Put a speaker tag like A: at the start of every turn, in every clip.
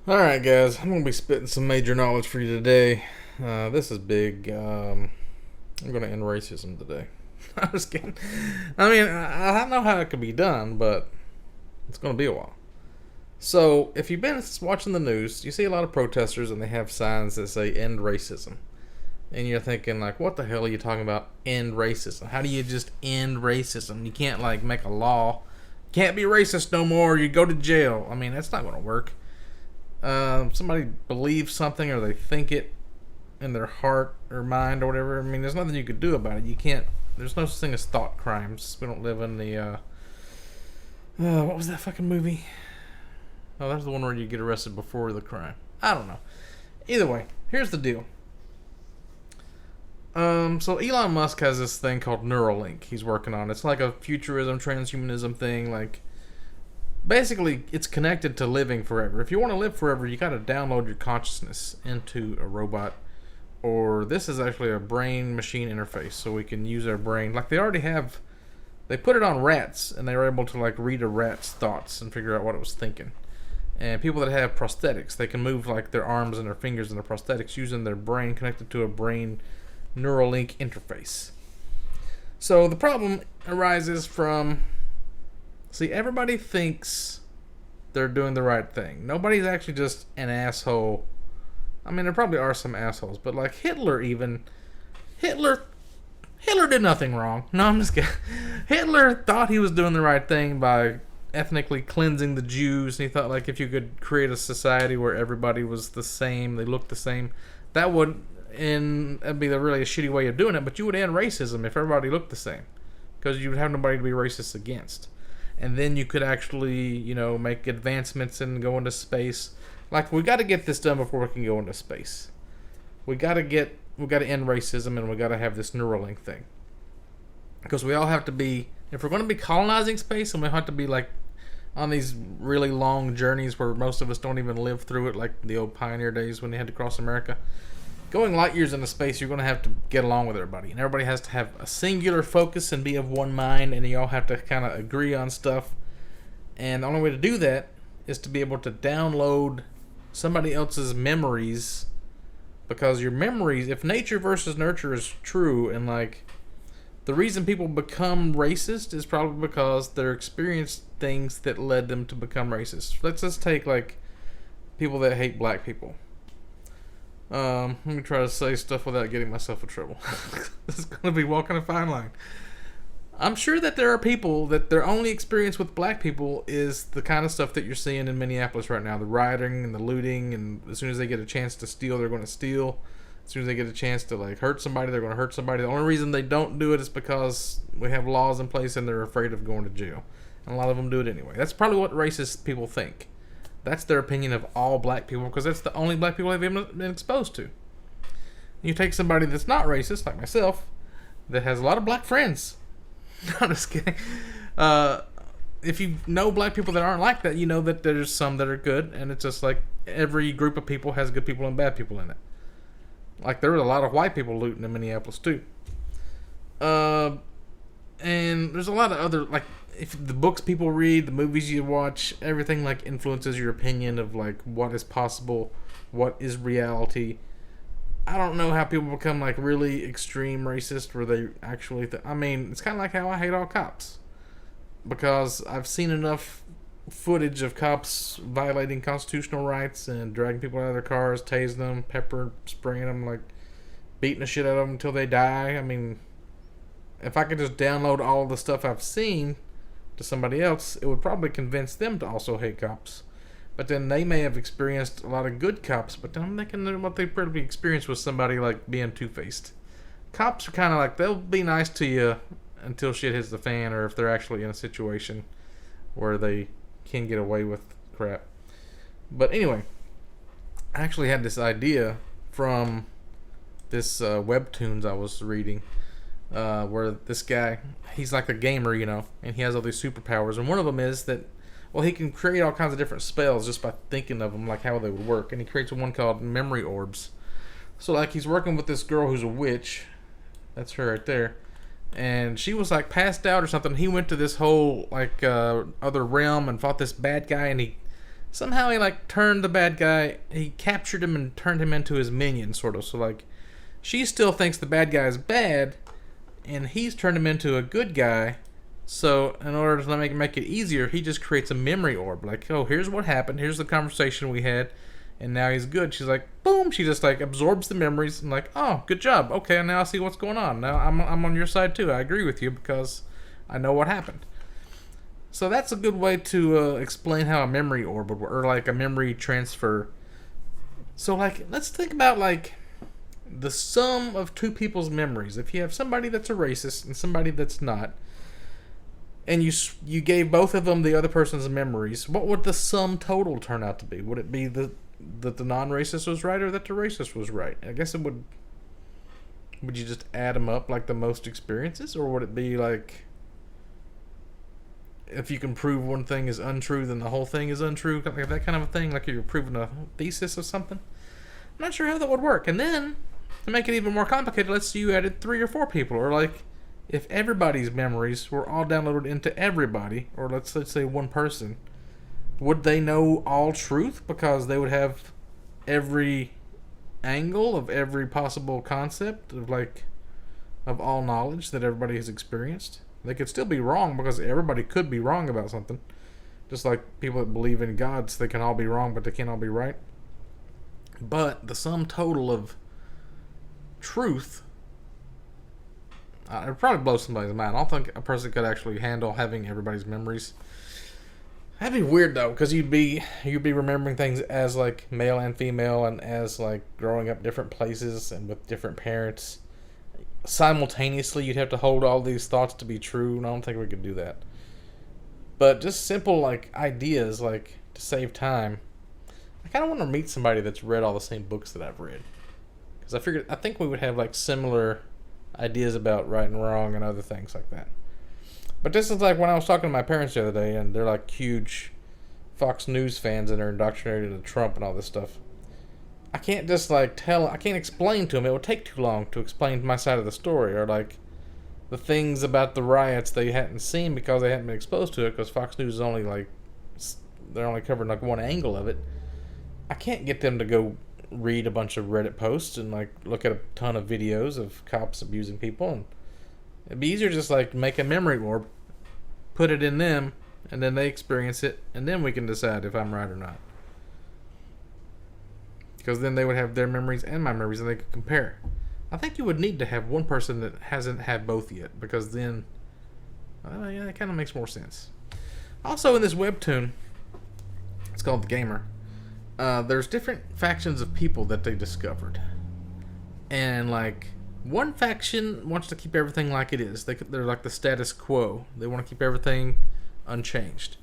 A: Alright, guys, I'm going to be spitting some major knowledge for you today. This is big. I'm going to end racism today. I'm just kidding. I mean, I know how it could be done, but it's going to be a while. So, if you've been watching the news, you see a lot of protesters and they have signs that say end racism. And you're thinking, like, what the hell are you talking about? End racism. How do you just end racism? You can't, like, make a law. Can't be racist no more. You go to jail. I mean, that's not going to work. Somebody believes something or they think it in their heart or mind or whatever. I mean, there's nothing you could do about it. You can't. There's no such thing as thought crimes. We don't live in the. What was that fucking movie? Oh, that's the one where you get arrested before the crime. I don't know. Either way, here's the deal. So Elon Musk has this thing called Neuralink he's working on. It's like a futurism, transhumanism thing. Like, basically, it's connected to living forever. If you want to live forever, you got to download your consciousness into a robot. Or this is actually a brain-machine interface, so we can use our brain. Like, they already have. They put it on rats, and they were able to, like, read a rat's thoughts and figure out what it was thinking. And people that have prosthetics, they can move, like, their arms and their fingers and their prosthetics using their brain connected to a brain Neuralink interface. So the problem arises from, see, everybody thinks they're doing the right thing. Nobody's actually just an asshole. I mean, there probably are some assholes, but like Hitler did nothing wrong. No, I'm just kidding. Hitler thought he was doing the right thing by ethnically cleansing the Jews, and he thought, like, if you could create a society where everybody was the same, they looked the same, that would, and that'd be really a shitty way of doing it, but you would end racism if everybody looked the same, because you would have nobody to be racist against. And then you could actually, make advancements and go into space. Like, we got to get this done before we can go into space. We got to end racism, and we got to have this Neuralink thing. Because we all have to be, if we're going to be colonizing space, and we have to be, like, on these really long journeys where most of us don't even live through it, like the old pioneer days when they had to cross America. Going light years into space, you're going to have to get along with everybody. And everybody has to have a singular focus and be of one mind, and you all have to kind of agree on stuff. And the only way to do that is to be able to download somebody else's memories, because your memories, if nature versus nurture is true, and like the reason people become racist is probably because they're experienced things that led them to become racist. Let's just take like people that hate black people. Let me try to say stuff without getting myself in trouble. This is going to be walking a fine line. I'm sure that there are people that their only experience with black people is the kind of stuff that you're seeing in Minneapolis right now. The rioting and the looting, and as soon as they get a chance to steal, they're going to steal. As soon as they get a chance to like hurt somebody, they're going to hurt somebody. The only reason they don't do it is because we have laws in place and they're afraid of going to jail. And a lot of them do it anyway. That's probably what racist people think. That's their opinion of all black people, because that's the only black people they've been exposed to. You take somebody that's not racist, like myself, that has a lot of black friends. I'm just kidding. If you know black people that aren't like that, you know that there's some that are good, and it's just like every group of people has good people and bad people in it. Like, there were a lot of white people looting in Minneapolis too. And there's a lot of other, like, if the books people read, the movies you watch, everything like influences your opinion of like what is possible, what is reality. I don't know how people become like really extreme racist where they actually I mean, it's kind of like how I hate all cops, because I've seen enough footage of cops violating constitutional rights and dragging people out of their cars, tasing them, pepper spraying them, like beating the shit out of them until they die. I mean, if I could just download all the stuff I've seen to somebody else, it would probably convince them to also hate cops. But then they may have experienced a lot of good cops, but then I'm thinking what they probably experienced was somebody like being two-faced. Cops are kind of like, they'll be nice to you until shit hits the fan, or if they're actually in a situation where they can get away with crap. But anyway, I actually had this idea from this webtoons I was reading, where this guy, he's like a gamer, and he has all these superpowers, and one of them is that, well, he can create all kinds of different spells just by thinking of them, like how they would work, and he creates one called memory orbs. So like he's working with this girl who's a witch, that's her right there, and she was like passed out or something. He went to this whole like other realm and fought this bad guy, and he Somehow he like turned the bad guy. He captured him and turned him into his minion, sort of. So like, she still thinks the bad guy is bad, and he's turned him into a good guy. So in order to make it easier, he just creates a memory orb. Like, oh, here's what happened. Here's the conversation we had, and now he's good. She's like, boom. She just like absorbs the memories and like, oh, good job. Okay, now I see what's going on. Now I'm on your side too. I agree with you because I know what happened. So that's a good way to explain how a memory orb would work, or like a memory transfer. So like, let's think about like the sum of two people's memories. If you have somebody that's a racist and somebody that's not, and you gave both of them the other person's memories, what would the sum total turn out to be? Would it be that the non-racist was right or that the racist was right? I guess it would. Would you just add them up like the most experiences, or would it be like, if you can prove one thing is untrue, then the whole thing is untrue? Like that kind of a thing, like you're proving a thesis of something? I'm not sure how that would work. And then, to make it even more complicated, let's say you added 3 or 4 people, or like, if everybody's memories were all downloaded into everybody, or let's say one person, would they know all truth because they would have every angle of every possible concept of all knowledge that everybody has experienced? They could still be wrong because everybody could be wrong about something. Just like people that believe in gods, they can all be wrong, but they can't all be right. But the sum total of truth, it would probably blow somebody's mind. I don't think a person could actually handle having everybody's memories. That'd be weird though, because you'd be remembering things as like male and female, and as like growing up different places and with different parents. Simultaneously, you'd have to hold all these thoughts to be true, and I don't think we could do that. But just simple like ideas, like to save time. I kind of want to meet somebody that's read all the same books that I've read, because I think we would have like similar ideas about right and wrong and other things like that. But this is like when I was talking to my parents the other day, and they're like huge Fox News fans, and they're indoctrinated to Trump and all this stuff. I can't just like I can't explain to them. It would take too long to explain my side of the story, or like the things about the riots they hadn't seen because they hadn't been exposed to it, because Fox News is only like, they're only covering like one angle of it. I can't get them to go read a bunch of Reddit posts and like look at a ton of videos of cops abusing people, and it'd be easier to just like make a memory orb, put it in them, and then they experience it, and then we can decide if I'm right or not. Because then they would have their memories and my memories, and they could compare. I think you would need to have one person that hasn't had both yet, because then, yeah, it kind of makes more sense. Also, in this webtoon, it's called The Gamer, there's different factions of people that they discovered. And, like, one faction wants to keep everything like it is. They're like the status quo. They want to keep everything unchanged.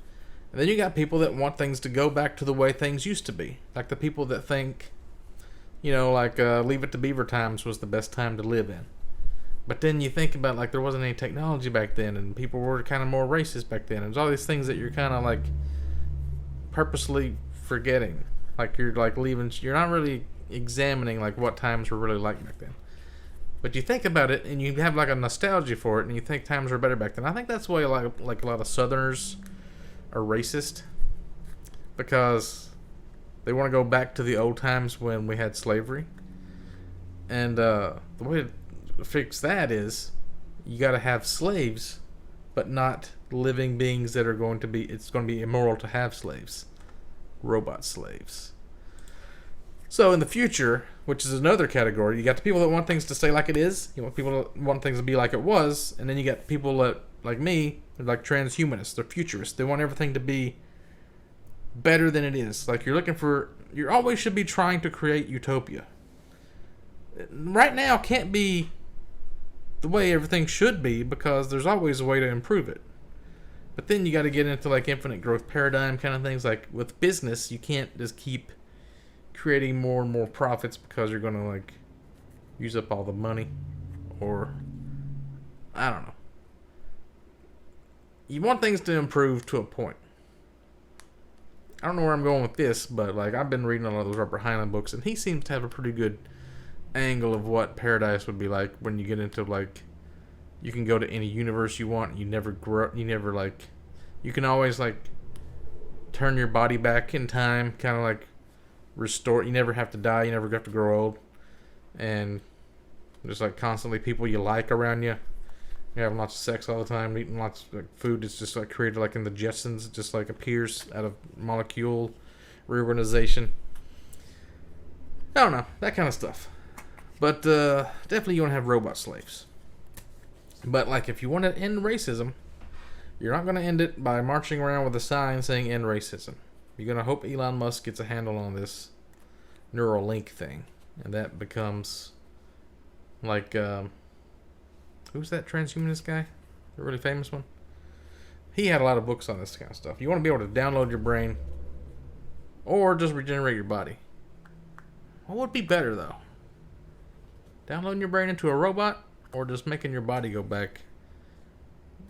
A: And then you got people that want things to go back to the way things used to be. Like the people that think, like Leave It to Beaver times was the best time to live in. But then you think about like there wasn't any technology back then, and people were kind of more racist back then. And there's all these things that you're kind of like purposely forgetting. Like you're like you're not really examining like what times were really like back then. But you think about it and you have like a nostalgia for it, and you think times were better back then. I think that's why like a lot of Southerners are racist, because they want to go back to the old times when we had slavery. And the way to fix that is you got to have slaves, but not living beings that are going to be, it's going to be immoral to have slaves. Robot slaves. So in the future, which is another category, you got the people that want things to stay like it is. You want people that want things to be like it was. And then you got people that, like me, they're like transhumanists. They're futurists. They want everything to be better than it is. Like you always should be trying to create utopia. Right now can't be the way everything should be, because there's always a way to improve it. But then you got to get into like infinite growth paradigm kind of things. Like with business, you can't just keep creating more and more profits because you're going to like use up all the money, or I don't know. You want things to improve to a point. I don't know where I'm going with this, but like I've been reading a lot of those Robert Heinlein books, and he seems to have a pretty good angle of what paradise would be like when you get into like, you can go to any universe you want. You never grow. You never like. You can always like turn your body back in time, kind of like restore. You never have to die. You never have to grow old, and there's like constantly people you like around you. You're having lots of sex all the time, eating lots of food. It's just like created like in the Jetsons. It just like appears out of molecule reorganization. I don't know, that kind of stuff. But definitely you want to have robot slaves. But like if you want to end racism, you're not going to end it by marching around with a sign saying end racism. You're going to hope Elon Musk gets a handle on this Neuralink thing. And that becomes like, who's that transhumanist guy? The really famous one? He had a lot of books on this kind of stuff. You want to be able to download your brain or just regenerate your body. What would be better though? Downloading your brain into a robot or just making your body go back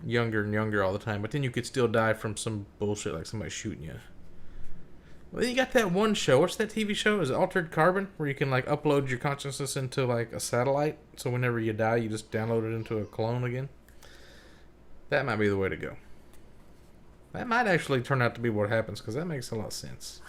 A: younger and younger all the time, but then you could still die from some bullshit like somebody shooting you. Well, you got that one show. What's that TV show? Is it Altered Carbon? Where you can like upload your consciousness into like a satellite, so whenever you die, you just download it into a clone again. That might be the way to go. That might actually turn out to be what happens, because that makes a lot of sense.